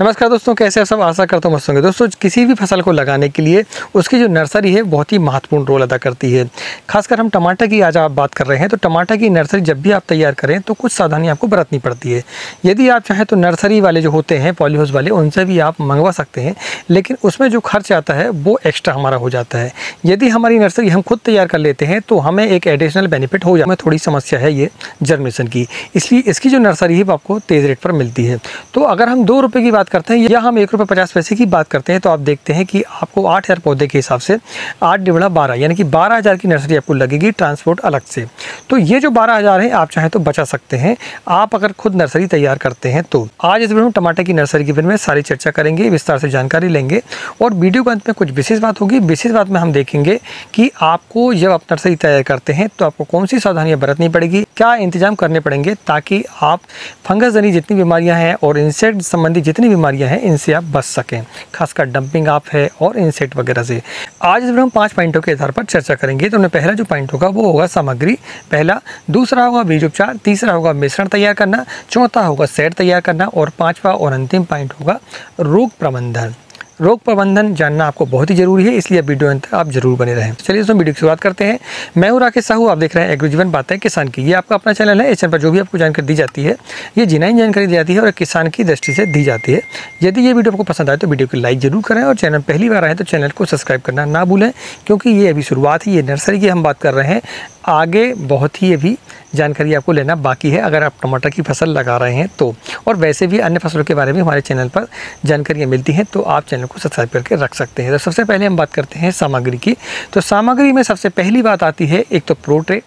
नमस्कार दोस्तों, कैसे हैं सब। आशा करता हूँ मस्त होंगे। दोस्तों, किसी भी फसल को लगाने के लिए उसकी जो नर्सरी है बहुत ही महत्वपूर्ण रोल अदा करती है। खासकर हम टमाटर की आज आप बात कर रहे हैं तो टमाटर की नर्सरी जब भी आप तैयार करें तो कुछ सावधानी आपको बरतनी पड़ती है। यदि आप चाहें तो नर्सरी वाले जो होते हैं पॉली हाउस वाले, उनसे भी आप मंगवा सकते हैं, लेकिन उसमें जो खर्च आता है वो एक्स्ट्रा हमारा हो जाता है। यदि हमारी नर्सरी हम खुद तैयार कर लेते हैं तो हमें एक एडिशनल बेनिफिट हो जाता है। थोड़ी समस्या है ये जर्मिनेशन की, इसलिए इसकी जो नर्सरी है वो आपको तेज़ रेट पर मिलती है। तो अगर हम 2 रुपये की बात करते हैं या हम 1 रुपये 50 पैसे की बात करते हैं तो आप देखते हैं कि आपको 8000 पौधे के हिसाब से 8×12 यानी कि 12,000 की नर्सरी आपको लगेगी, ट्रांसपोर्ट अलग से। तो ये जो 12,000 है आप चाहें तो बचा सकते हैं, आप अगर खुद नर्सरी तैयार करते हैं तो। आज इस वीडियो में टमाटर की नर्सरी के बारे में सारी चर्चा करेंगे, विस्तार से जानकारी लेंगे और वीडियो के अंत में कुछ विशेष बात होगी। विशेष बात में हम देखेंगे कि आपको जब आप नर्सरी तैयार करते हैं तो आपको कौन सी सावधानियां बरतनी पड़ेगी, क्या इंतजाम करने पड़ेंगे ताकि आप फंगस जनित जितनी बीमारियां हैं और इंसेक्ट संबंधी जितनी बीमारियां हैं इनसे आप बच सकें, खासकर डंपिंग आप है और इंसेक्ट वगैरह से। आज इस वीडियो में 5 पॉइंटों के आधार पर चर्चा करेंगे। तो पहला जो पॉइंट होगा वो होगा सामग्री, पहला। दूसरा होगा बीज उपचार, तीसरा होगा मिश्रण तैयार करना, चौथा होगा सेट तैयार करना और 5वां और अंतिम पॉइंट होगा रोग प्रबंधन। रोग प्रबंधन जानना आपको बहुत ही जरूरी है, इसलिए वीडियो अंत तक आप जरूर बने रहें। चलिए दोस्तों, वीडियो की शुरुआत करते हैं। मैं हूं राकेश साहू, आप देख रहे हैं एग्रोजीवन बातें किसान की। ये आपका अपना चैनल है। इस चैनल पर जो भी आपको जानकारी दी जाती है ये जिनाइन जानकारी दी जाती है और किसान की दृष्टि से दी जाती है। यदि ये वीडियो आपको पसंद आए तो वीडियो को लाइक जरूर करें और चैनल पहली बार आए तो चैनल को सब्सक्राइब करना ना भूलें, क्योंकि ये अभी शुरुआत है। ये नर्सरी की हम बात कर रहे हैं, आगे बहुत ही अभी जानकारी आपको लेना बाकी है अगर आप टमाटर की फसल लगा रहे हैं तो। और वैसे भी अन्य फसलों के बारे में हमारे चैनल पर जानकारियाँ मिलती हैं, तो आप चैनल को सब्सक्राइब करके रख सकते हैं। तो सबसे पहले हम बात करते हैं सामग्री की। तो सामग्री में सबसे पहली बात आती है एक तो प्रो ट्रे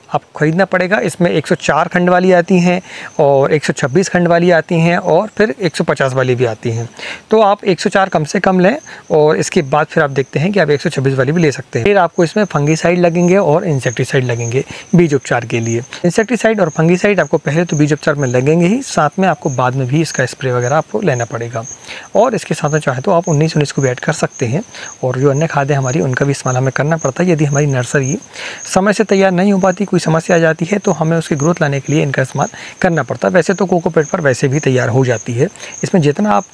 आपको खरीदना पड़ेगा। इसमें 104 खंड वाली आती हैं और 126 खंड वाली आती हैं और फिर 150 वाली भी आती हैं। तो आप 104 कम से कम लें और इसके बाद फिर आप देखते हैं कि आप 126 वाली भी ले सकते हैं। फिर आपको इसमें फंगीसाइड लगेंगे और इंसेक्टिसाइड लगेंगे बीज उपचार के लिए। इंसेक्टिसाइड और फंगीसाइड आपको पहले तो बीज उपचार में लगेंगे ही, साथ में आपको बाद में भी इसका स्प्रे वगैरह आपको लेना पड़ेगा। और इसके साथ में चाहे तो आप 19-19 को भी ऐड कर सकते हैं। और जो अन्य खाद है हमारी उनका भी इस्तेमाल हमें करना पड़ता है। यदि हमारी नर्सरी समय से तैयार नहीं हो पाती, कोई समस्या आ जाती है, तो हमें उसकी ग्रोथ लाने के लिए इनका इस्तेमाल करना पड़ता है। वैसे तो कोकोपीट पर वैसे भी तैयार हो जाती है। इसमें जितना आप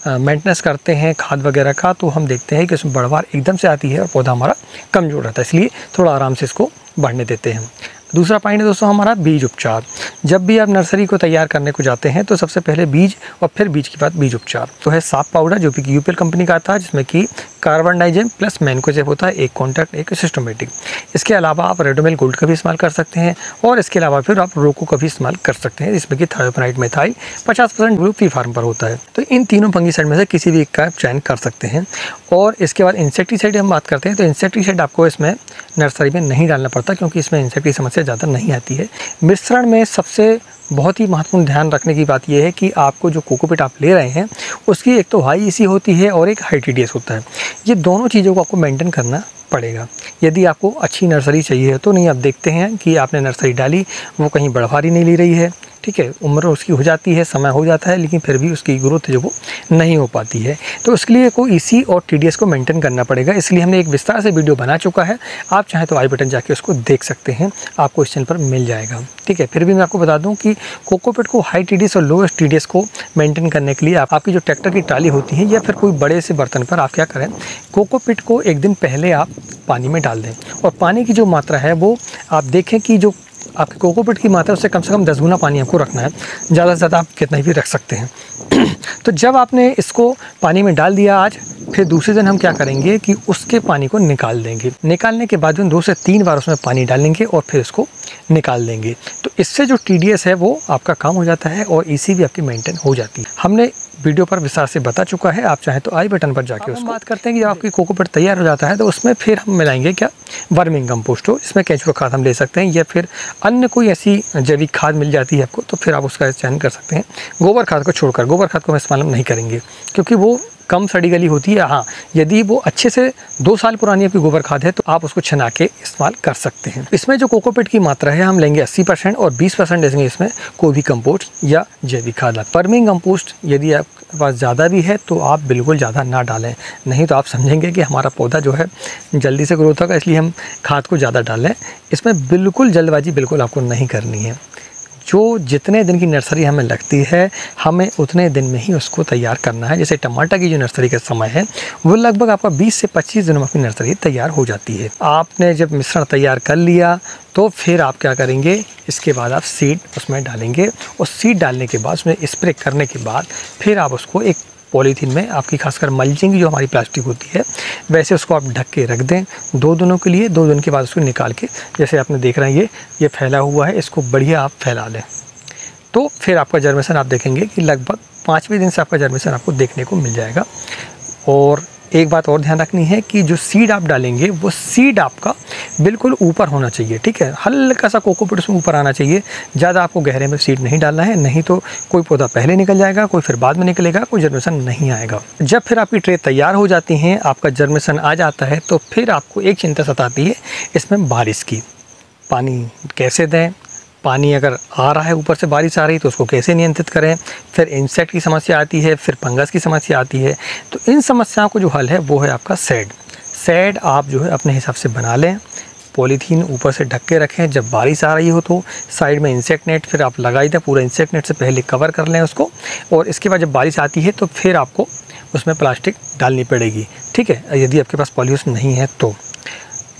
मेंटेनेंस करते हैं खाद वगैरह का, तो हम देखते हैं कि उसमें बढ़वार एकदम से आती है और पौधा हमारा कमजोर रहता है, इसलिए थोड़ा आराम से इसको बढ़ने देते हैं। दूसरा पॉइंट है दोस्तों हमारा बीज उपचार। जब भी आप नर्सरी को तैयार करने को जाते हैं तो सबसे पहले बीज और फिर बीज के बाद बीज उपचार। तो है साफ पाउडर जो कि यूपीएल कंपनी का आता है, जिसमें कि कार्बनडाइजेम प्लस मैनकोजेब होता है, एक कॉन्टैक्ट एक सिस्टमेटिक। इसके अलावा आप रेडोमेल गोल्ड का भी इस्तेमाल कर सकते हैं और इसके अलावा फिर आप रोको का भी इस्तेमाल कर सकते हैं, जिसमें कि थायोफेनाइट मेथाइल 50% ग्रुप फी फार्म पर होता है। तो इन तीनों फंगीसाइड में से किसी भी एक का चयन कर सकते हैं। और इसके बाद इंसेक्टिसाइड हम बात करते हैं तो इंसेक्टिसाइड आपको इसमें नर्सरी में नहीं डालना पड़ता, क्योंकि इसमें इंसेक्ट की समस्या ज़्यादा नहीं आती है। मिश्रण में सबसे बहुत ही महत्वपूर्ण ध्यान रखने की बात यह है कि आपको जो कोकोपीट आप ले रहे हैं उसकी एक तो हाई ईसी होती है और एक हाई टीडीएस होता है। ये दोनों चीज़ों को आपको मेंटेन करना पड़ेगा यदि आपको अच्छी नर्सरी चाहिए तो। नहीं, आप देखते हैं कि आपने नर्सरी डाली, वो कहीं बढ़वारी नहीं ले रही है, ठीक है, उम्र उसकी हो जाती है, समय हो जाता है, लेकिन फिर भी उसकी ग्रोथ जो वो नहीं हो पाती है। तो उसके लिए को ईसी और टीडीएस को मेंटेन करना पड़ेगा। इसलिए हमने एक विस्तार से वीडियो बना चुका है, आप चाहें तो आई बटन जाके उसको देख सकते हैं, आपको इस चैनल पर मिल जाएगा, ठीक है। फिर भी मैं आपको बता दूं कि कोकोपीट को हाई टीडीएस और लो टीडीएस को मेंटेन करने के लिए आपकी जो ट्रैक्टर की ट्राली होती है या फिर कोई बड़े से बर्तन पर आप क्या करें, कोकोपीट को एक दिन पहले आप पानी में डाल दें और पानी की जो मात्रा है वो आप देखें कि जो आपके कोकोपीट की मात्रा उससे कम से कम 10 गुना पानी आपको रखना है। ज़्यादा से ज़्यादा आप कितना भी रख सकते हैं। तो जब आपने इसको पानी में डाल दिया आज, फिर दूसरे दिन हम क्या करेंगे कि उसके पानी को निकाल देंगे। निकालने के बाद 2 से 3 बार उसमें पानी डालेंगे और फिर इसको निकाल देंगे। तो इससे जो टीडीएस है वो आपका काम हो जाता है और ईसी भी आपकी मेंटेन हो जाती है। हमने वीडियो पर विस्तार से बता चुका है, आप चाहें तो आई बटन पर जाके उसको बात करते हैं कि जब आपकी कोकोपीट तैयार हो जाता है तो उसमें फिर हम मिलाएंगे क्या, वर्मिंग कंपोस्ट हो। इसमें केंचुआ खाद हम ले सकते हैं या फिर अन्य कोई ऐसी जैविक खाद मिल जाती है आपको, तो फिर आप उसका चयन कर सकते हैं। गोबर खाद को छोड़कर, गोबर खाद को हम इस्तेमाल नहीं करेंगे क्योंकि वो कम सड़ी गली होती है। हाँ, यदि वो अच्छे से 2 साल पुरानी आपकी गोबर खाद है तो आप उसको छना के इस्तेमाल कर सकते हैं। इसमें जो कोकोपीट की मात्रा है हम लेंगे 80% और 20% देंगे इसमें कोई भी कंपोस्ट या जैविक खाद। वर्मिंग कंपोस्ट यदि आपके पास ज़्यादा भी है तो आप बिल्कुल ज़्यादा ना डालें, नहीं तो आप समझेंगे कि हमारा पौधा जो है जल्दी से ग्रोथ होगा, इसलिए हम खाद को ज़्यादा डालें। इसमें बिल्कुल जल्दबाजी बिल्कुल आपको नहीं करनी है। जो जितने दिन की नर्सरी हमें लगती है, हमें उतने दिन में ही उसको तैयार करना है। जैसे टमाटर की जो नर्सरी का समय है वो लगभग आपका 20 से 25 दिनों में अपनी नर्सरी तैयार हो जाती है। आपने जब मिश्रण तैयार कर लिया तो फिर आप क्या करेंगे, इसके बाद आप सीड उसमें डालेंगे और सीड डालने के बाद उसमें स्प्रे करने के बाद फिर आप उसको एक पॉलीथीन में, आपकी खासकर मल्चिंग की जो हमारी प्लास्टिक होती है वैसे उसको आप ढक के रख दें 2 दिनों के लिए। 2 दिन के बाद उसको निकाल के, जैसे आपने देख रहे हैं ये फैला हुआ है, इसको बढ़िया आप फैला लें। तो फिर आपका जर्मेशन आप देखेंगे कि लगभग 5वें दिन से आपका जर्मेशन आपको देखने को मिल जाएगा। और एक बात और ध्यान रखनी है कि जो सीड आप डालेंगे वो सीड आपका बिल्कुल ऊपर होना चाहिए, ठीक है। हल्का सा कोकोपीट उसमें ऊपर आना चाहिए, ज़्यादा आपको गहरे में सीड नहीं डालना है, नहीं तो कोई पौधा पहले निकल जाएगा, कोई फिर बाद में निकलेगा, कोई जर्मेशन नहीं आएगा। जब फिर आपकी ट्रे तैयार हो जाती हैं, आपका जर्मेशन आ जाता है, तो फिर आपको एक चिंता सताती है इसमें बारिश की। पानी कैसे दें, पानी अगर आ रहा है ऊपर से बारिश आ रही तो उसको कैसे नियंत्रित करें, फिर इंसेक्ट की समस्या आती है, फिर फंगस की समस्या आती है। तो इन समस्याओं को जो हल है वो है आपका शेड आप जो है अपने हिसाब से बना लें, पॉलीथीन ऊपर से ढक के रखें। जब बारिश आ रही हो तो साइड में इंसेक्ट नेट फिर आप लगाई दें, पूरा इंसेक्ट नेट से पहले कवर कर लें उसको, और इसके बाद जब बारिश आती है तो फिर आपको उसमें प्लास्टिक डालनी पड़ेगी, ठीक है, यदि आपके पास पॉलीहाउस नहीं है तो।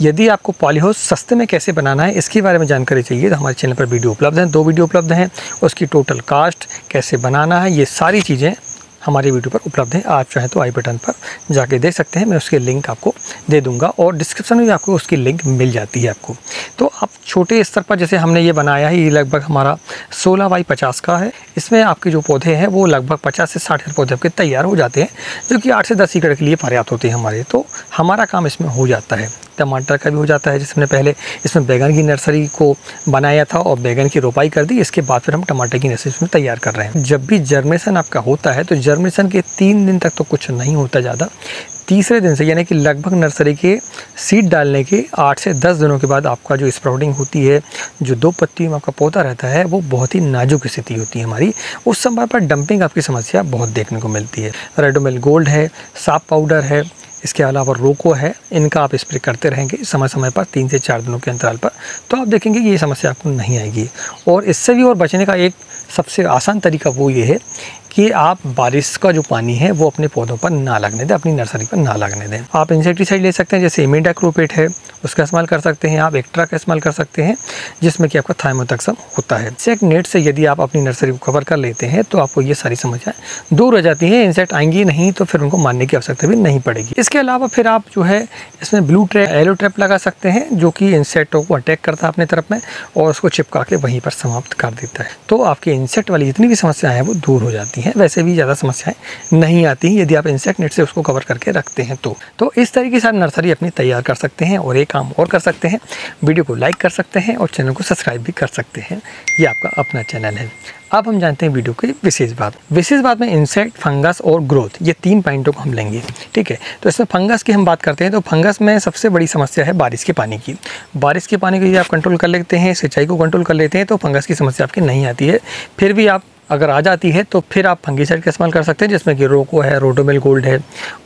यदि आपको पॉलीहाउस सस्ते में कैसे बनाना है इसके बारे में जानकारी चाहिए तो हमारे चैनल पर वीडियो उपलब्ध हैं, 2 वीडियो उपलब्ध हैं। उसकी टोटल कास्ट, कैसे बनाना है, ये सारी चीज़ें हमारे वीडियो पर उपलब्ध है। आप चाहें तो आई बटन पर जाके देख सकते हैं, मैं उसके लिंक आपको दे दूंगा और डिस्क्रिप्शन में भी आपको उसकी लिंक मिल जाती है आपको। तो आप छोटे स्तर पर, जैसे हमने ये बनाया है, ये लगभग हमारा 16 बाई 50 का है। इसमें आपके जो पौधे हैं वो लगभग 50 से 60 पौधे आपके तैयार हो जाते हैं, जो कि 8 से 10 एकड़ के लिए पर्याप्त होते हैं हमारे। तो हमारा काम इसमें हो जाता है। टमाटर का भी हो जाता है, जैसे हमने पहले इसमें बैगन की नर्सरी को बनाया था और बैगन की रोपाई कर दी, इसके बाद फिर हम टमाटर की नर्सरी इसमें तैयार कर रहे हैं। जब भी जर्मेशन आपका होता है तो जर्मेशन के 3 दिन तक तो कुछ नहीं होता ज़्यादा, तीसरे दिन से यानी कि लगभग नर्सरी के सीड डालने के 8 से 10 दिनों के बाद आपका जो स्प्राउटिंग होती है, जो 2 पत्तियों में आपका पौधा रहता है, वो बहुत ही नाजुक स्थिति होती है हमारी। उस समय पर डंपिंग आपकी समस्या बहुत देखने को मिलती है। रेडोमिल गोल्ड है, साफ पाउडर है, इसके अलावा रोको है, इनका आप स्प्रे करते रहेंगे समय समय पर 3 से 4 दिनों के अंतराल पर, तो आप देखेंगे कि ये समस्या आपको नहीं आएगी। और इससे भी और बचने का एक सबसे आसान तरीका वो ये है कि आप बारिश का जो पानी है वो अपने पौधों पर ना लगने दें, अपनी नर्सरी पर ना लगने दें। आप इंसेक्टिसाइड ले सकते हैं, जैसे इमिडाक्लोपिड है उसका इस्तेमाल कर सकते हैं, आप एक्ट्रा का इस्तेमाल कर सकते हैं, जिसमें कि आपका थाइमोथैक्सम होता है। इंसेक्ट नेट से यदि आप अपनी नर्सरी को कवर कर लेते हैं तो आपको ये सारी समस्याएं दूर हो जाती हैं। इंसेक्ट आएंगी नहीं तो फिर उनको मारने की आवश्यकता भी नहीं पड़ेगी। इसके अलावा फिर आप जो है इसमें ब्लू ट्रैप, येलो ट्रैप लगा सकते हैं, जो कि इंसेक्टों को अटैक करता है अपने तरफ में और उसको चिपका के वहीं पर समाप्त कर देता है। तो आपकी इंसेक्ट वाली जितनी भी समस्याएं हैं वो दूर हो जाती हैं। वैसे भी ज़्यादा समस्याएं नहीं आती यदि आप इंसेक्ट नेट से उसको कवर करके रखते हैं तो इस तरीके से आप नर्सरी अपनी तैयार कर सकते हैं। और एक काम और कर सकते हैं, वीडियो को लाइक कर सकते हैं और चैनल को सब्सक्राइब भी कर सकते हैं, ये आपका अपना चैनल है। अब हम जानते हैं वीडियो की विशेष बात में इंसेक्ट, फंगस और ग्रोथ, ये 3 पॉइंटों को हम लेंगे, ठीक है। तो इसमें फंगस की हम बात करते हैं तो फंगस में सबसे बड़ी समस्या है बारिश के पानी की। बारिश के पानी को यदि आप कंट्रोल कर लेते हैं, सिंचाई को कंट्रोल कर लेते हैं तो फंगस की समस्या आपकी नहीं आती है। फिर भी आप अगर आ जाती है तो फिर आप फंगीसाइड का इस्तेमाल कर सकते हैं, जिसमें कि रोको है, रोडोमिल गोल्ड है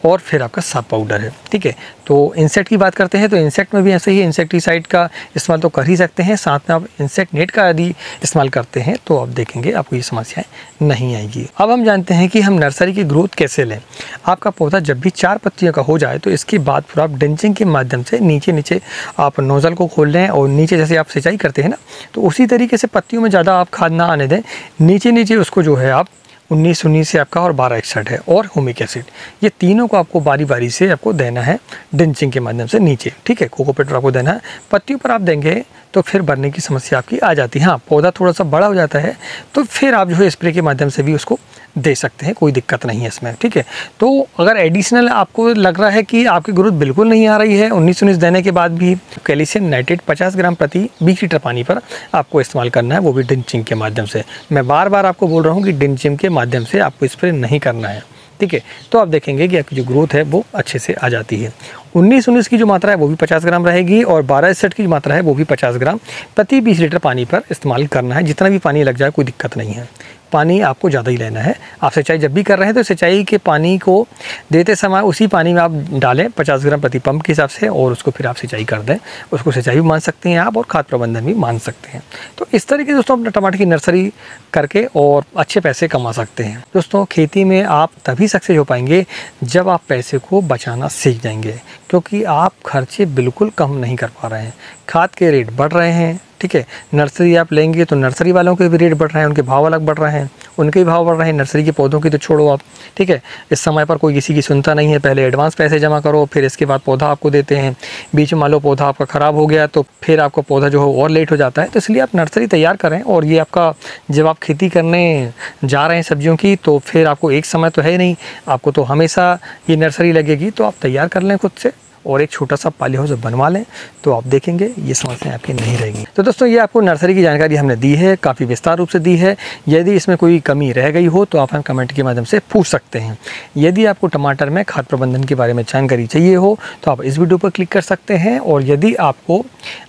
और फिर आपका साफ पाउडर है, ठीक है। तो इंसेक्ट की बात करते हैं तो इंसेक्ट में भी ऐसे ही इंसेक्टिसाइड का इस्तेमाल तो कर ही सकते हैं, साथ में आप इंसेक्ट नेट का यदि इस्तेमाल करते हैं तो आप देखेंगे आपको ये समस्याएं नहीं आएगी। अब हम जानते हैं कि हम नर्सरी की ग्रोथ कैसे लें। आपका पौधा जब भी 4 पत्तियों का हो जाए तो इसके बाद फिर आप ड्रेंचिंग के माध्यम से नीचे आप नोज़ल को खोल लें और नीचे जैसे आप सिंचाई करते हैं ना, तो उसी तरीके से पत्तियों में ज़्यादा आप खाद ना आने दें, नीचे उसको जो है आप 19 से आपका और 12 61 है और हुमिक एसिड, ये तीनों को आपको बारी बारी से आपको देना है ड्रेंचिंग के माध्यम से नीचे, ठीक है। कोकोपीट आपको देना है, पत्तियों पर आप देंगे तो फिर बढ़ने की समस्या आपकी आ जाती है। हाँ, पौधा थोड़ा सा बड़ा हो जाता है तो फिर आप जो है स्प्रे के माध्यम से भी उसको दे सकते हैं, कोई दिक्कत नहीं है इसमें, ठीक है। तो अगर एडिशनल आपको लग रहा है कि आपकी ग्रोथ बिल्कुल नहीं आ रही है, 19 देने के बाद भी कैल्शियम नाइट्रेट 50 ग्राम प्रति 20 लीटर पानी पर आपको इस्तेमाल करना है, वो भी ड्रेंचिंग के माध्यम से। मैं बार बार आपको बोल रहा हूँ कि ड्रेंचिंग के माध्यम से आपको स्प्रे नहीं करना है, ठीक है। तो आप देखेंगे कि आपकी जो ग्रोथ है वो अच्छे से आ जाती है। 19-19 की जो मात्रा है वो भी 50 ग्राम रहेगी और 12-61 की जो मात्रा है वो भी 50 ग्राम प्रति 20 लीटर पानी पर इस्तेमाल करना है। जितना भी पानी लग जाए कोई दिक्कत नहीं है, पानी आपको ज़्यादा ही लेना है। आप सिंचाई जब भी कर रहे हैं तो सिंचाई के पानी को देते समय उसी पानी में आप डालें 50 ग्राम प्रति पंप के हिसाब से और उसको फिर आप सिंचाई कर दें। उसको सिंचाई भी मान सकते हैं आप और खाद प्रबंधन भी मान सकते हैं। तो इस तरीके से दोस्तों अपने टमाटर की नर्सरी करके और अच्छे पैसे कमा सकते हैं। दोस्तों खेती में आप तभी सक्सेस हो पाएंगे जब आप पैसे को बचाना सीख जाएंगे, क्योंकि आप खर्चे बिल्कुल कम नहीं कर पा रहे हैं। खाद के रेट बढ़ रहे हैं, ठीक है। नर्सरी आप लेंगे तो नर्सरी वालों के भी रेट बढ़ रहे हैं, उनके भाव अलग बढ़ रहे हैं, उनके भी भाव बढ़ रहे हैं। नर्सरी के पौधों की तो छोड़ो आप, ठीक है। इस समय पर कोई किसी की सुनता नहीं है। पहले एडवांस पैसे जमा करो, फिर इसके बाद पौधा आपको देते हैं। बीच में मान लो पौधा आपका ख़राब हो गया तो फिर आपका पौधा जो है और लेट हो जाता है। तो इसलिए आप नर्सरी तैयार करें। और ये आपका जब आप खेती करने जा रहे हैं सब्जियों की, तो फिर आपको एक समय तो है नहीं, आपको तो हमेशा ये नर्सरी लगेगी। तो आप तैयार कर लें खुद से और एक छोटा सा पाली हाउस बनवा लें, तो आप देखेंगे ये समस्याएं आपकी नहीं रहेगी। तो दोस्तों ये आपको नर्सरी की जानकारी हमने दी है, काफ़ी विस्तार रूप से दी है। यदि इसमें कोई कमी रह गई हो तो आप हमें कमेंट के माध्यम से पूछ सकते हैं। यदि आपको टमाटर में खाद प्रबंधन के बारे में जानकारी चाहिए हो तो आप इस वीडियो पर क्लिक कर सकते हैं। और यदि आपको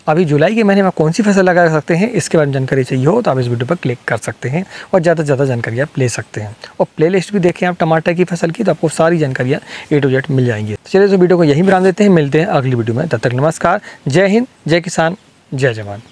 अभी जुलाई के महीने में कौन सी फसल लगा सकते हैं इसके बारे में जानकारी चाहिए हो तो आप इस वीडियो पर क्लिक कर सकते हैं और ज़्यादा से ज़्यादा जानकारी आप ले सकते हैं। और प्लेलिस्ट भी देखें आप टमाटर की फसल की, तो आपको सारी जानकारियाँ A to Z मिल जाएंगी। चलिए तो वीडियो को यहीं विराम देते हैं, मिलते हैं अगली वीडियो में। तब तक नमस्कार, जय हिंद, जय किसान, जय जवान।